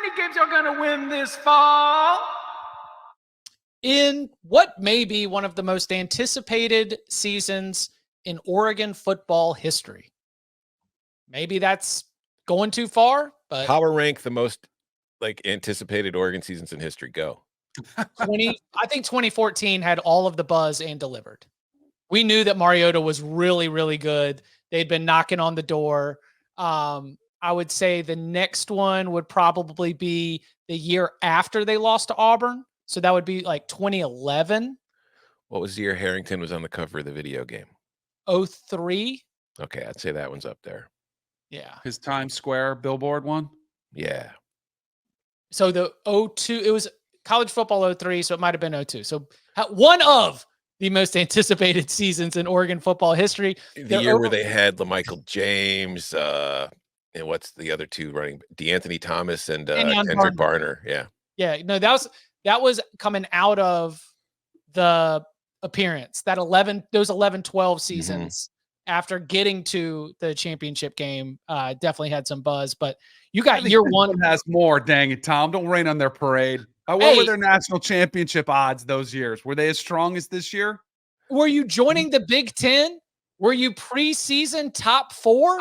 many games y'all gonna win this fall? In what may be one of the most anticipated seasons in Oregon football history. Maybe that's going too far, but power rank the most anticipated Oregon seasons in history. Go. I think 2014 had all of the buzz and delivered. We knew that Mariota was really, really good. They'd been knocking on the door. I would say the next one would probably be the year after they lost to Auburn. So that would be like 2011. What was the year Harrington was on the cover of the video game? 03. Okay, I'd say that one's up there. Yeah. His Times Square billboard one? Yeah. So the 02, it was college football 03, so it might have been 02. So one of the most anticipated seasons in Oregon football history. The year where they had LaMichael James, and what's the other two running? DeAnthony Thomas and Kendrick Barner. Yeah. Yeah. No, that was coming out of the appearance, those 11-12 seasons after getting to the championship game, definitely had some buzz, but you got year one has more. Dang it, Tom. Don't rain on their parade. What were their national championship odds those years? Were they as strong as this year? Were you joining the Big Ten? Were you preseason top 4?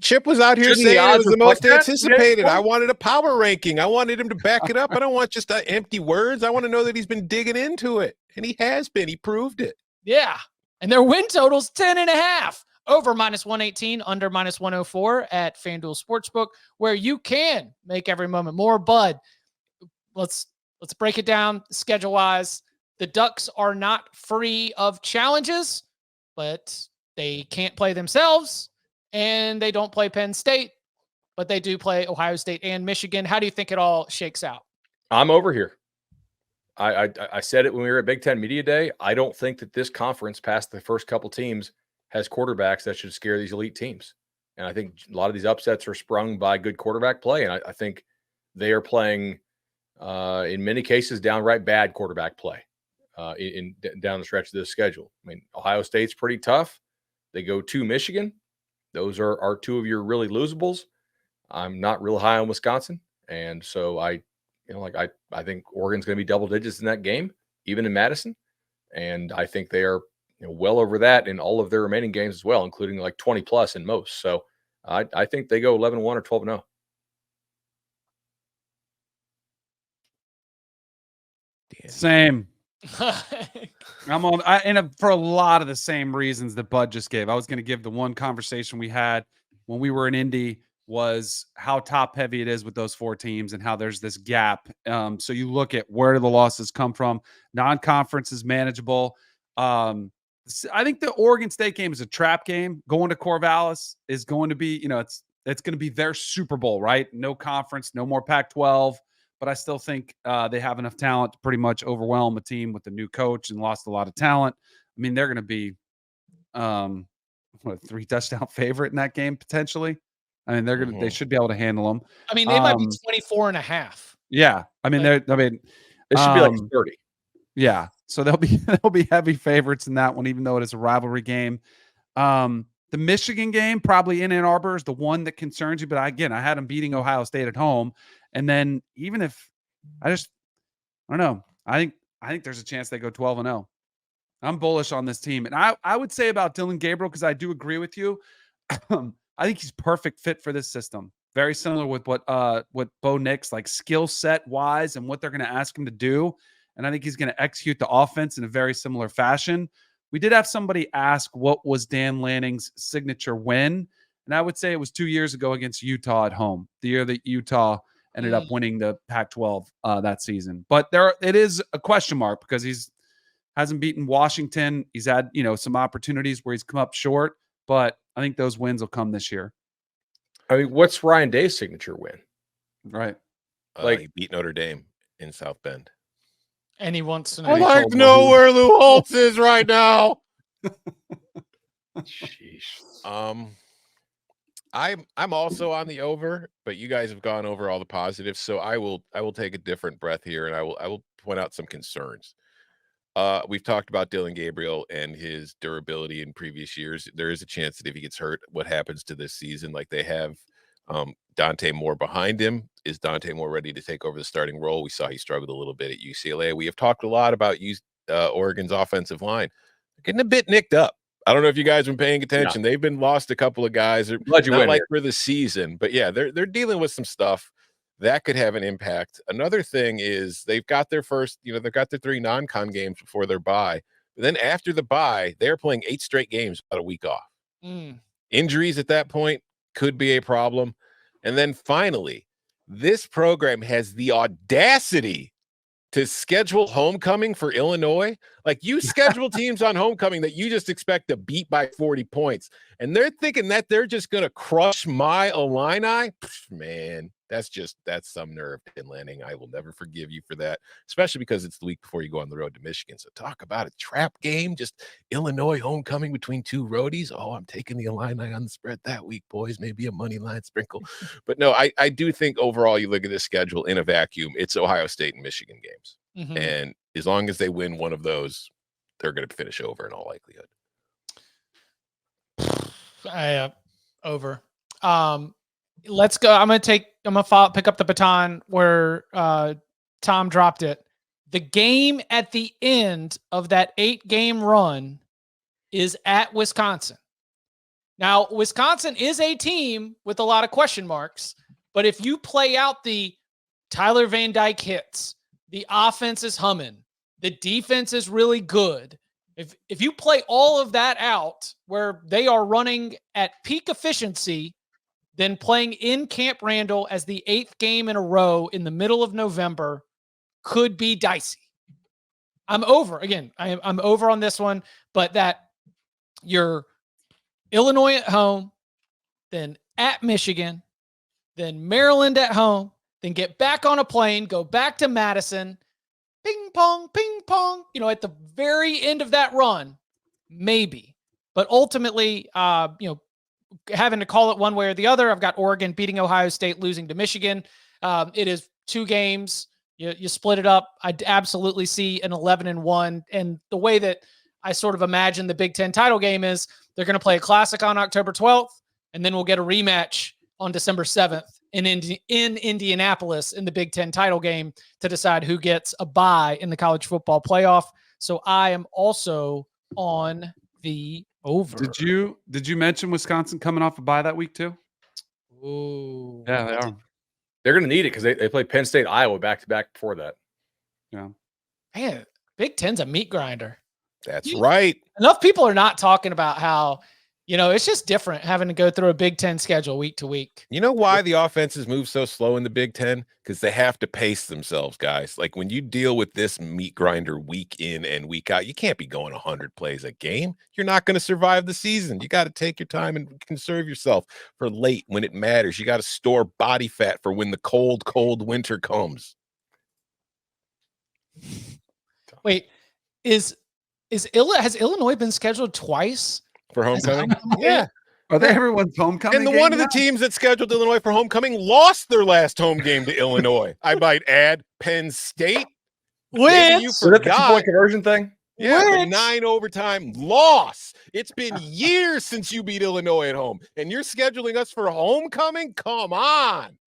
Chip was out here saying it was the most anticipated. I wanted a power ranking. I wanted him to back it up. I don't want just empty words. I want to know that he's been digging into it. And he has been. He proved it. Yeah. And their win total's 10.5. Over -118, under -104 at FanDuel Sportsbook, where you can make every moment more. Bud, let's break it down schedule-wise. The Ducks are not free of challenges, but they can't play themselves, and they don't play Penn State, but they do play Ohio State and Michigan. How do you think it all shakes out? I'm over here. I said it when we were at Big Ten Media Day. I don't think that this conference, past the first couple teams, has quarterbacks that should scare these elite teams. And I think a lot of these upsets are sprung by good quarterback play. And I think they are playing, in many cases, downright bad quarterback play down the stretch of this schedule. I mean, Ohio State's pretty tough. They go to Michigan. Those are two of your really losables. I'm not real high on Wisconsin. And so I think Oregon's going to be double digits in that game, even in Madison. And I think they are well over that in all of their remaining games as well, including 20 plus in most. So I think they go 11-1 or 12-0. Same. I'm on, for a lot of the same reasons that Bud just gave. I was going to give the one conversation we had when we were in Indy was how top heavy it is with those 4 teams and how there's this gap. So you look at where the losses come from. Non-conference is manageable. I think the Oregon State game is a trap game. Going to Corvallis is going to be, it's going to be their Super Bowl, right? No conference, no more Pac-12. But I still think they have enough talent to pretty much overwhelm a team with a new coach and lost a lot of talent. I mean, they're going to be a 3 touchdown favorite in that game potentially. I mean, they should be able to handle them. I mean, they might be 24.5. Yeah, I mean, they should be 30. Yeah, so they'll be heavy favorites in that one, even though it is a rivalry game. The Michigan game, probably in Ann Arbor, is the one that concerns you. But I had them beating Ohio State at home. And then even if I don't know, I think there's a chance they go 12-0. I'm bullish on this team. And I would say about Dillon Gabriel, because I do agree with you. I think he's perfect fit for this system. Very similar with what Bo Nix, skill set wise and what they're going to ask him to do. And I think he's going to execute the offense in a very similar fashion. We did have somebody ask what was Dan Lanning's signature win. And I would say it was 2 years ago against Utah at home, the year that Utah ended up winning the Pac-12 that season. But it is a question mark because hasn't beaten Washington. He's had, some opportunities where he's come up short, but I think those wins will come this year. I mean, what's Ryan Day's signature win? Right. He beat Notre Dame in South Bend. And he wants to know. I'd like to know where Lou Holtz is right now. Sheesh. I'm also on the over, but you guys have gone over all the positives, so I will take a different breath here, and I will point out some concerns. We've talked about Dillon Gabriel and his durability in previous years. There is a chance that if he gets hurt, what happens to this season? They have Dante Moore behind him. is Dante Moore ready to take over the starting role? We saw he struggled a little bit at UCLA. We have talked a lot about Oregon's offensive line. They're getting a bit nicked up. I don't know if you guys have been paying attention. They've been lost a couple of guys. Glad you not win like here. for the season, but yeah, they're dealing with some stuff that could have an impact. Another thing is they've got their first, they've got their 3 non-con games before their bye. But then after the bye, they're playing 8 straight games without a week off. Injuries at that point could be a problem. And then finally, this program has the audacity to schedule homecoming for Illinois. Like, you schedule teams on homecoming that you just expect to beat by 40 points. And they're thinking that they're just going to crush my Illini. Man, that's some nerve, Penn Lanning. I will never forgive you for that, especially because it's the week before you go on the road to Michigan. So talk about a trap game, just Illinois homecoming between 2 roadies. Oh, I'm taking the Illini on the spread that week, boys. Maybe a money line sprinkle. But no, I do think overall you look at this schedule in a vacuum, it's Ohio State and Michigan games. And as long as they win one of those, they're going to finish over in all likelihood. Over. Let's go. I'm going to pick up the baton where Tom dropped it. The game at the end of that 8-game run is at Wisconsin. Now, Wisconsin is a team with a lot of question marks, but if you play out the Tyler Van Dyke hits, the offense is humming, the defense is really good. If you play all of that out where they are running at peak efficiency, then playing in Camp Randall as the 8th game in a row in the middle of November could be dicey. I'm over. Again, I'm over on this one, but that you're Illinois at home, then at Michigan, then Maryland at home, then get back on a plane, go back to Madison, ping pong, at the very end of that run, maybe. But ultimately, having to call it one way or the other, I've got Oregon beating Ohio State, losing to Michigan. It is 2 games. You split it up. I'd absolutely see an 11-1. And the way that I sort of imagine the Big Ten title game is they're going to play a classic on October 12th, and then we'll get a rematch on December 7th in Indianapolis in the Big Ten title game to decide who gets a bye in the college football playoff. So I am also on the over. Did you mention Wisconsin coming off a bye that week too? Oh, Yeah, they are. They're going to need it because they play Penn State, Iowa back-to-back before that. Yeah. Man, Big Ten's a meat grinder. That's right. Enough people are not talking about how, it's just different having to go through a Big Ten schedule week to week. You know why the offenses move so slow in the Big Ten? Because they have to pace themselves, guys. Like, when you deal with this meat grinder week in and week out, you can't be going 100 plays a game. You're not going to survive the season. You got to take your time and conserve yourself for late when it matters. You got to store body fat for when the cold winter comes. Wait, has Illinois been scheduled twice For homecoming? Yeah. Are they everyone's homecoming? And one of the teams that scheduled Illinois for homecoming lost their last home game to Illinois. I might add, Penn State. Maybe you Is that the forgot. 2-point conversion thing? Yeah, the 9 overtime loss. It's been years since you beat Illinois at home, and you're scheduling us for homecoming? Come on.